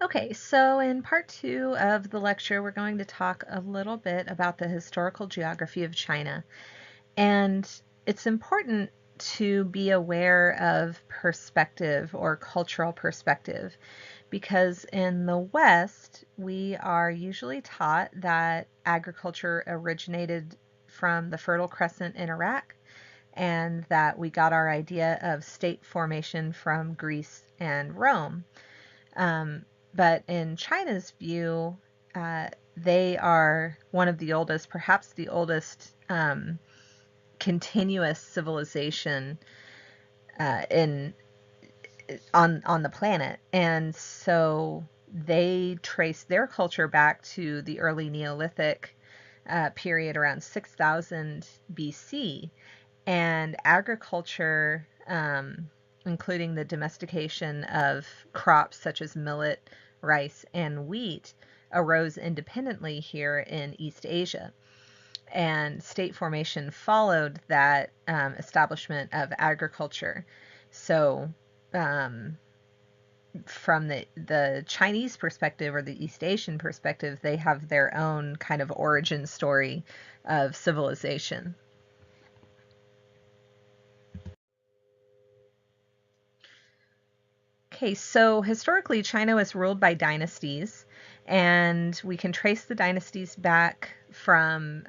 Okay, so in part two of the lecture, we're going to talk a little bit about the historical geography of China. And it's important to be aware of perspective or cultural perspective because in the West, we are usually taught that agriculture originated from the Fertile Crescent in Iraq and that we got our idea of state formation from Greece and Rome. Um, but in China's view, uh, they are one of the oldest, perhaps the oldest continuous civilization in on the planet, and so they trace their culture back to the early Neolithic period around 6000 BC, and agriculture, including the domestication of crops such as millet, rice, and wheat, arose independently here in East Asia. And state formation followed that establishment of agriculture. So, um, from the Chinese perspective or the East Asian perspective, they have their own kind of origin story of civilization. Okay, so historically, China was ruled by dynasties, and we can trace the dynasties back from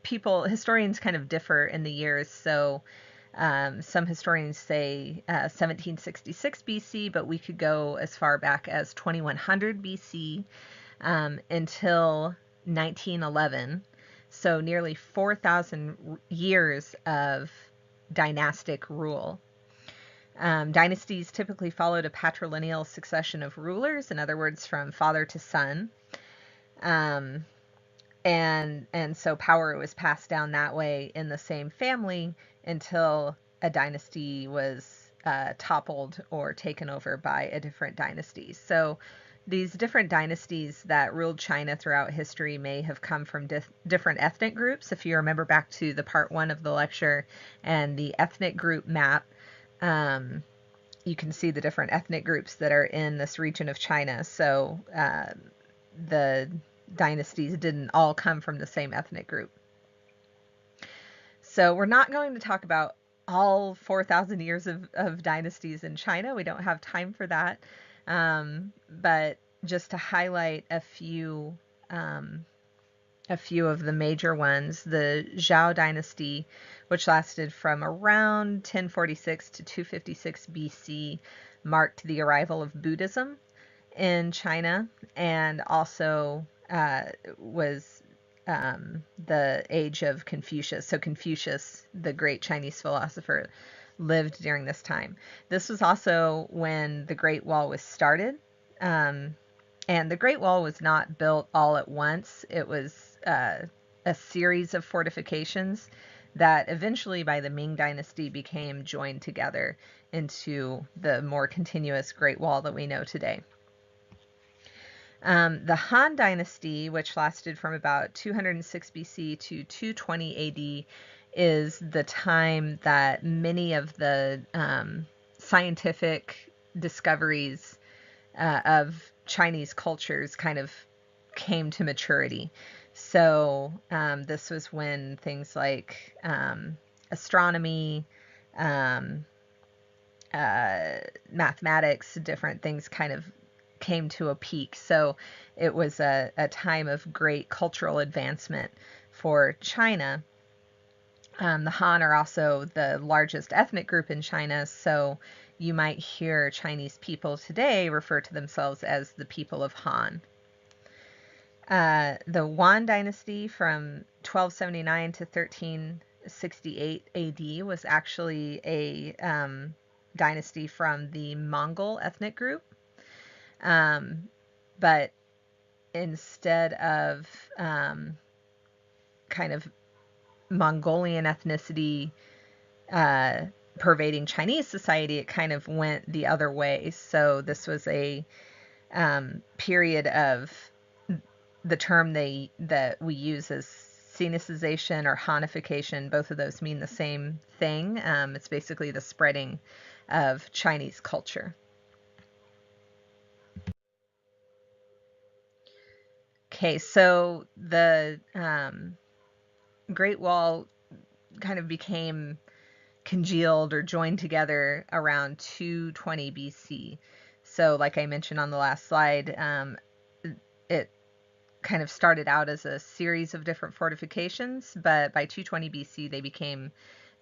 people. Historians kind of differ in the years. So some historians say 1766 BC, but we could go as far back as 2100 BC until 1911. So nearly 4,000 years of dynastic rule. Dynasties typically followed a patrilineal succession of rulers, in other words, from father to son. Um, and so power was passed down that way in the same family until a dynasty was toppled or taken over by a different dynasty. So these different dynasties that ruled China throughout history may have come from different ethnic groups. If you remember back to the part one of the lecture and the ethnic group map, um, you can see the different ethnic groups that are in this region of China. So the dynasties didn't all come from the same ethnic group. So we're not going to talk about all 4,000 years of dynasties in China. We don't have time for that. But just to highlight a few of the major ones, the Zhao dynasty, which lasted from around 1046 to 256 BC, marked the arrival of Buddhism in China, and also was the age of Confucius. So Confucius, the great Chinese philosopher, lived during this time. This was also when the Great Wall was started. And the Great Wall was not built all at once. It was a series of fortifications that eventually, by the Ming Dynasty, became joined together into the more continuous Great Wall that we know today. The Han Dynasty, which lasted from about 206 BC to 220 AD, is the time that many of the scientific discoveries of Chinese cultures kind of came to maturity. So this was when things like astronomy, um, mathematics, different things kind of came to a peak. So it was a time of great cultural advancement for China. The Han are also the largest ethnic group in China, so you might hear Chinese people today refer to themselves as the people of Han. The Yuan dynasty from 1279 to 1368 AD was actually a dynasty from the Mongol ethnic group. But instead of kind of Mongolian ethnicity pervading Chinese society, it kind of went the other way. So this was a period of the term that we use as Sinicization or Hanification. Both of those mean the same thing. It's basically the spreading of Chinese culture. Okay, so the Great Wall kind of became congealed or joined together around 220 BC. So, like I mentioned on the last slide, it kind of started out as a series of different fortifications, but by 220 BC, they became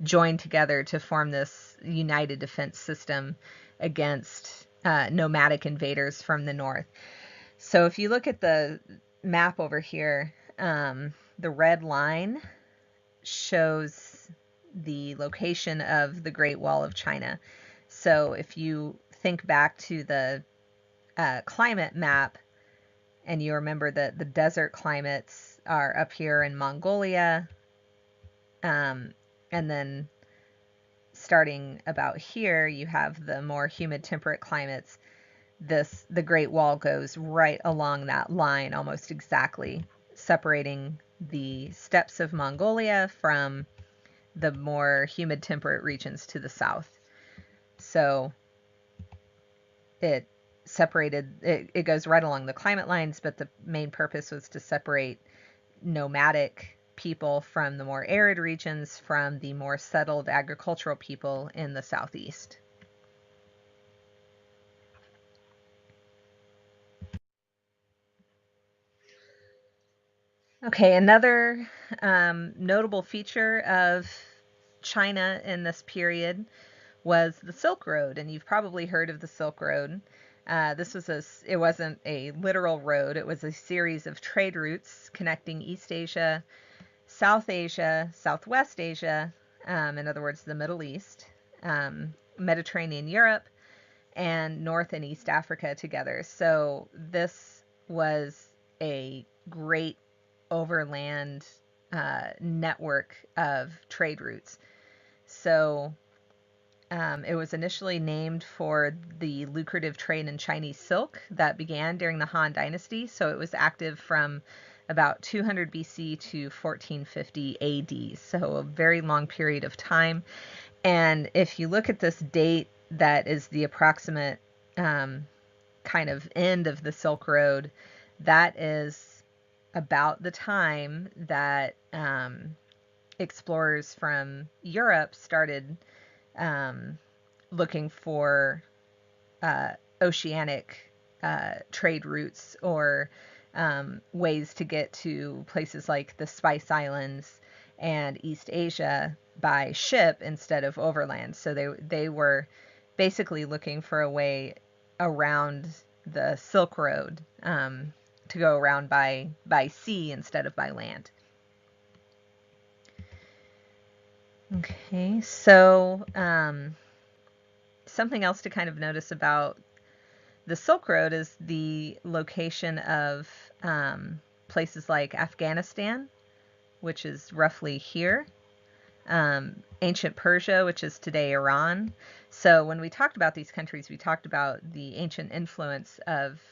joined together to form this united defense system against nomadic invaders from the north. So, if you look at the map over here, the red line shows the location of the Great Wall of China. So if you think back to the climate map and you remember that the desert climates are up here in Mongolia, and then starting about here, you have the more humid temperate climates. The Great Wall goes right along that line almost exactly, separating the steppes of Mongolia from the more humid temperate regions to the south. So it goes right along the climate lines, but the main purpose was to separate nomadic people from the more arid regions from the more settled agricultural people in the southeast. Okay, another notable feature of China in this period was the Silk Road, and you've probably heard of the Silk Road. It wasn't a literal road, it was a series of trade routes connecting East Asia, South Asia, Southwest Asia, in other words, the Middle East, Mediterranean Europe, and North and East Africa together. So this was a great overland network of trade routes. So it was initially named for the lucrative trade in Chinese silk that began during the Han Dynasty. So it was active from about 200 BC to 1450 AD. So a very long period of time. And if you look at this date, that is the approximate kind of end of the Silk Road, that is about the time that explorers from Europe started looking for oceanic trade routes or ways to get to places like the Spice Islands and East Asia by ship instead of overland. So they were basically looking for a way around the Silk Road, to go around by sea instead of by land. Okay, so something else to kind of notice about the Silk Road is the location of places like Afghanistan, which is roughly here, ancient Persia, which is today Iran. So when we talked about these countries, we talked about the ancient influence of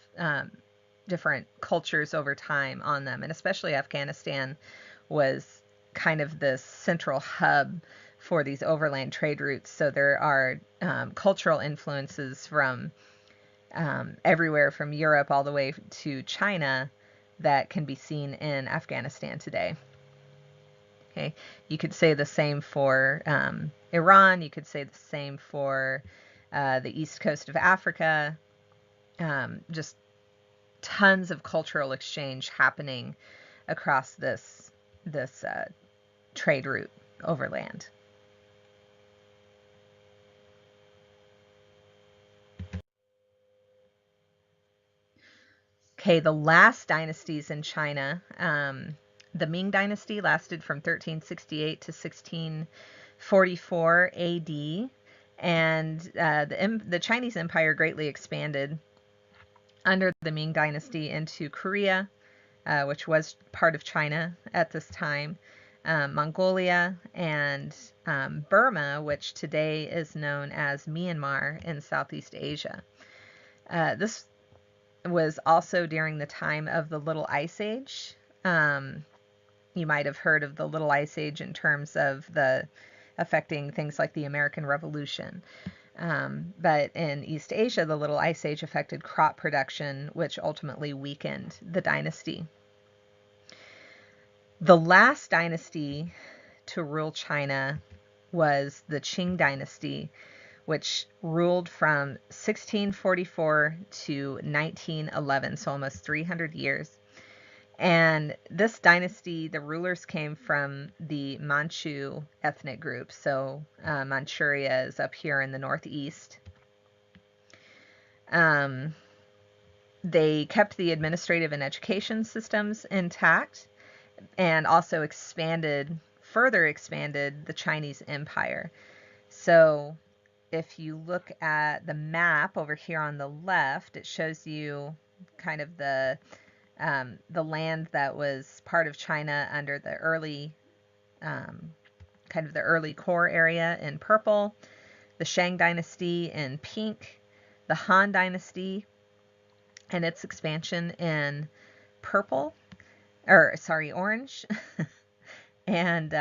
different cultures over time on them, and especially Afghanistan was kind of the central hub for these overland trade routes. So there are cultural influences from everywhere from Europe all the way to China that can be seen in Afghanistan today. Okay, you could say the same for Iran. You could say the same for the east coast of Africa. Just tons of cultural exchange happening across this trade route overland. Okay, the last dynasties in China, the Ming Dynasty lasted from 1368 to 1644 AD, and the Chinese Empire greatly expanded under the Ming Dynasty into Korea, which was part of China at this time, Mongolia, and Burma, which today is known as Myanmar in Southeast Asia. This was also during the time of the Little Ice Age. You might have heard of the Little Ice Age in terms of the affecting things like the American Revolution. But in East Asia, the Little Ice Age affected crop production, which ultimately weakened the dynasty. The last dynasty to rule China was the Qing dynasty, which ruled from 1644 to 1911, so almost 300 years. And this dynasty, the rulers came from the Manchu ethnic group. So Manchuria is up here in the northeast. Um, they kept the administrative and education systems intact and also further expanded the Chinese Empire. So if you look at the map over here on the left, it shows you kind of the land that was part of China under the early, kind of the early core area in purple, the Shang dynasty in pink, the Han dynasty and its expansion in purple, or sorry, orange, and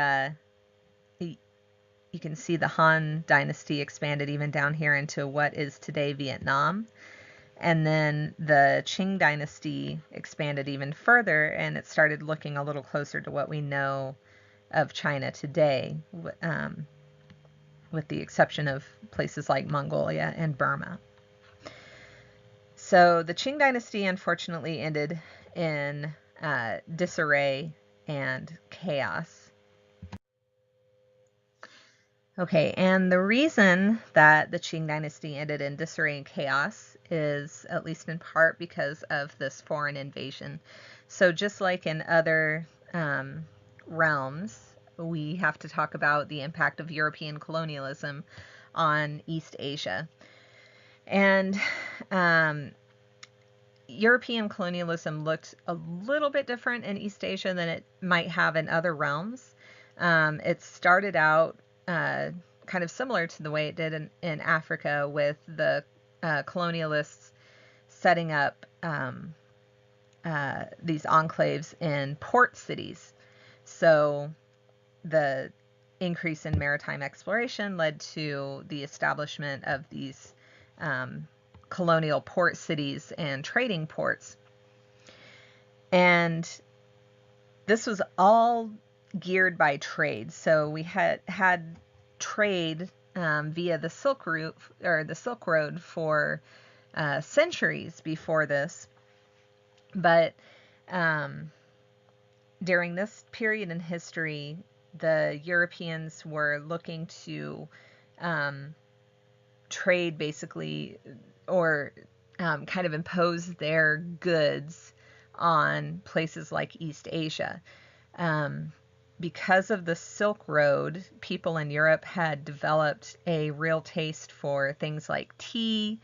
you can see the Han dynasty expanded even down here into what is today Vietnam. And then the Qing dynasty expanded even further, and it started looking a little closer to what we know of China today, with the exception of places like Mongolia and Burma. So the Qing dynasty unfortunately ended in disarray and chaos. Okay, and the reason that the Qing dynasty ended in disarray and chaos is at least in part because of this foreign invasion. So just like in other realms, we have to talk about the impact of European colonialism on East Asia. And European colonialism looked a little bit different in East Asia than it might have in other realms. It started out kind of similar to the way it did in Africa, with the colonialists setting up these enclaves in port cities. So the increase in maritime exploration led to the establishment of these colonial port cities and trading ports. And this was all geared by trade. So we had trade via the Silk Road for centuries before this. But during this period in history, the Europeans were looking to trade basically, or kind of impose their goods on places like East Asia. Because of the Silk Road, people in Europe had developed a real taste for things like tea,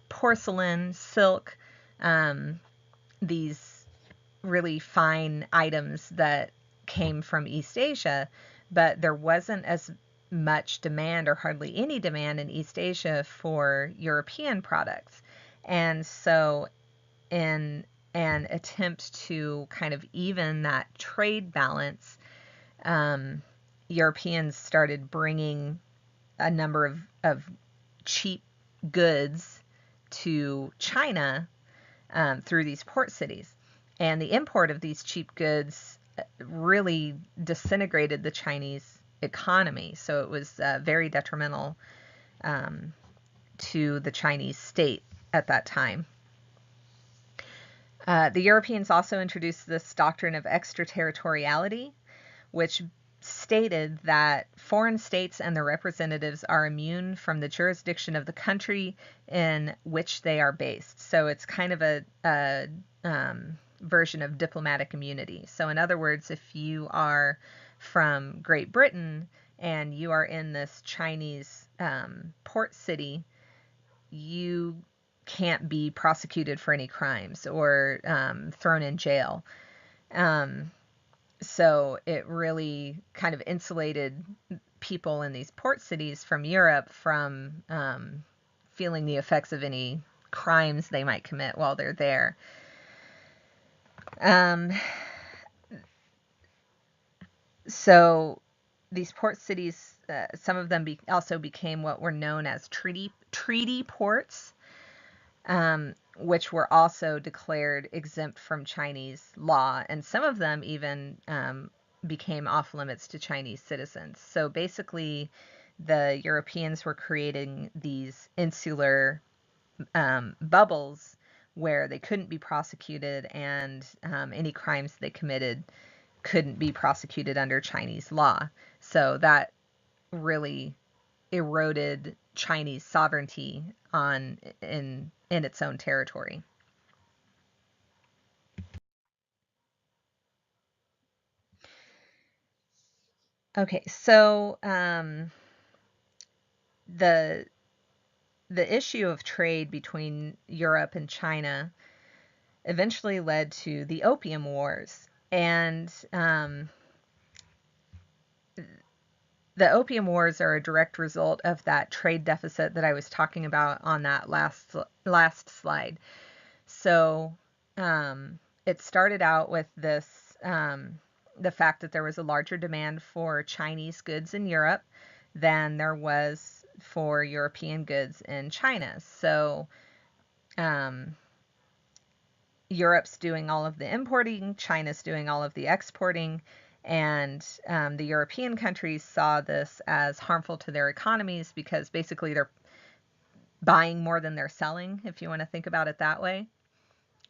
porcelain, silk, these really fine items that came from East Asia, but there wasn't as much demand, or hardly any demand, in East Asia for European products. And so in an attempt to kind of even that trade balance, Europeans started bringing a number of cheap goods to China through these port cities. And the import of these cheap goods really disintegrated the Chinese economy. So it was very detrimental to the Chinese state at that time. The Europeans also introduced this doctrine of extraterritoriality, which stated that foreign states and their representatives are immune from the jurisdiction of the country in which they are based. So it's kind of a version of diplomatic immunity. So in other words, if you are from Great Britain and you are in this Chinese port city, you can't be prosecuted for any crimes or thrown in jail. So it really kind of insulated people in these port cities from Europe from feeling the effects of any crimes they might commit while they're there. So these port cities, some of them also became what were known as treaty ports. which were also declared exempt from Chinese law, and some of them even became off limits to Chinese citizens. So basically, the Europeans were creating these insular bubbles where they couldn't be prosecuted, and any crimes they committed couldn't be prosecuted under Chinese law. So that really eroded Chinese sovereignty in its own territory. Okay, so the the issue of trade between Europe and China eventually led to the Opium Wars, and the Opium Wars are a direct result of that trade deficit that I was talking about on that last slide. So it started out with this the fact that there was a larger demand for Chinese goods in Europe than there was for European goods in China. So um, Europe's doing all of the importing, China's doing all of the exporting, and the European countries saw this as harmful to their economies because basically they're buying more than they're selling, if you want to think about it that way.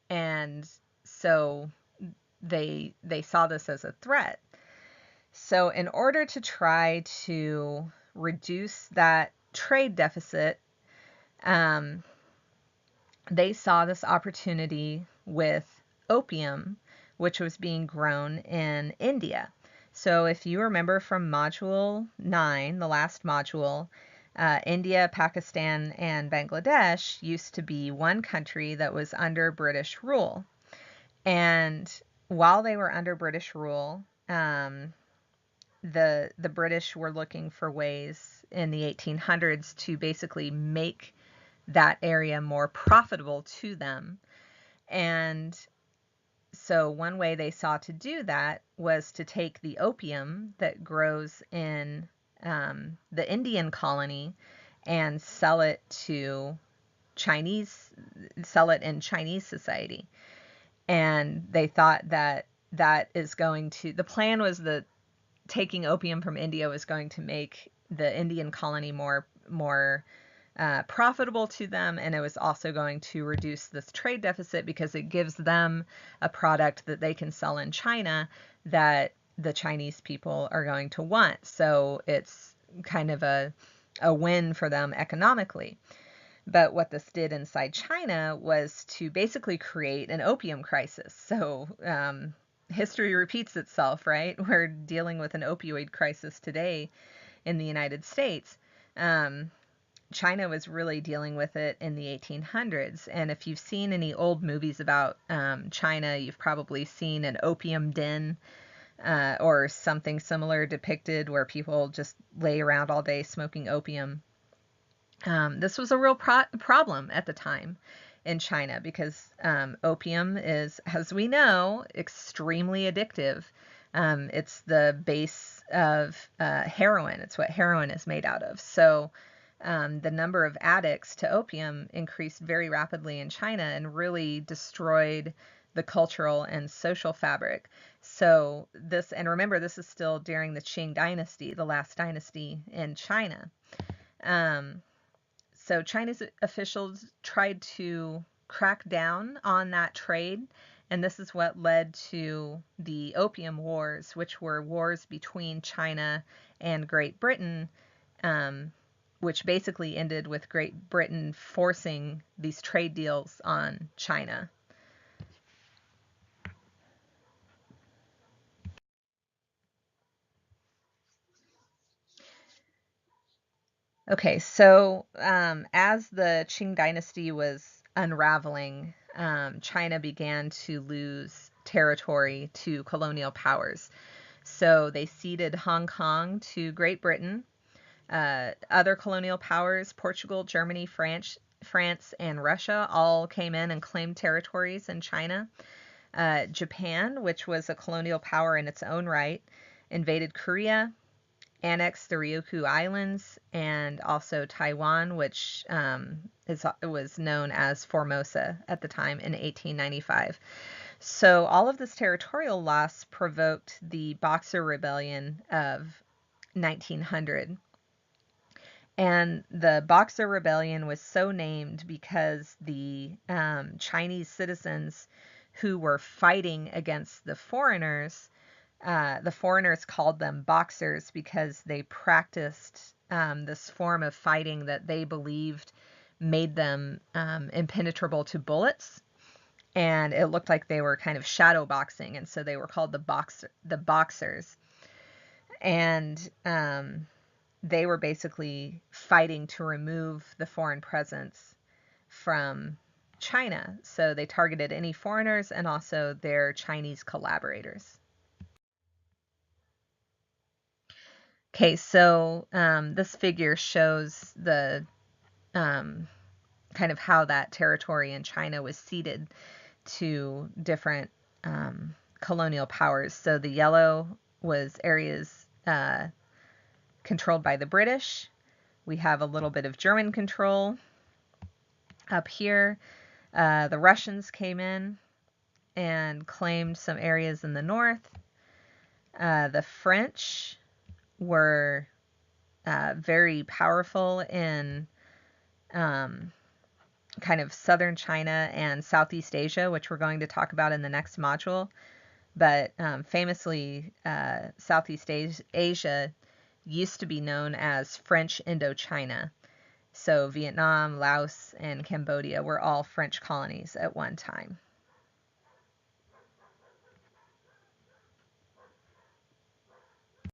And so they saw this as a threat. So in order to try to reduce that trade deficit, um, they saw this opportunity with opium, which was being grown in India. So if you remember from Module 9, the last module, India, Pakistan, and Bangladesh used to be one country that was under British rule. And while they were under British rule, the British were looking for ways in the 1800s to basically make that area more profitable to them. And so one way they saw to do that was to take the opium that grows in the Indian colony and sell it in Chinese society. And they thought that the plan was that taking opium from India was going to make the Indian colony more profitable to them, and it was also going to reduce this trade deficit because it gives them a product that they can sell in China that the Chinese people are going to want. So it's kind of a win for them economically. But what this did inside China was to basically create an opium crisis. So history repeats itself, right? We're dealing with an opioid crisis today in the United States. China was really dealing with it in the 1800s. And if you've seen any old movies about China, you've probably seen an opium den or something similar depicted where people just lay around all day smoking opium. This was a real problem at the time in China because opium is, as we know, extremely addictive. It's the base of heroin. It's what heroin is made out of. So the number of addicts to opium increased very rapidly in China and really destroyed the cultural and social fabric. So and remember, this is still during the Qing dynasty, the last dynasty in China. So Chinese officials tried to crack down on that trade, and this is what led to the Opium Wars, which were wars between China and Great Britain, which basically ended with Great Britain forcing these trade deals on China. Okay, so as the Qing dynasty was unraveling, China began to lose territory to colonial powers. So they ceded Hong Kong to Great Britain. Other colonial powers, Portugal, Germany, France, and Russia, all came in and claimed territories in China. Japan, which was a colonial power in its own right, invaded Korea, annexed the Ryukyu Islands and also Taiwan, which was known as Formosa at the time in 1895. So all of this territorial loss provoked the Boxer Rebellion of 1900. And the Boxer Rebellion was so named because the Chinese citizens who were fighting against the foreigners called them Boxers because they practiced this form of fighting that they believed made them impenetrable to bullets. And it looked like they were kind of shadow boxing, and so they were called the Boxers. And they were basically fighting to remove the foreign presence from China. So they targeted any foreigners and also their Chinese collaborators. Okay, so this figure shows the kind of how that territory in China was ceded to different colonial powers. So the yellow was areas controlled by the British. We have a little bit of German control up here. The Russians came in and claimed some areas in the north. The French were very powerful in kind of southern China and Southeast Asia, which we're going to talk about in the next module. But famously, Southeast Asia used to be known as French Indochina. So Vietnam, Laos, and Cambodia were all French colonies at one time.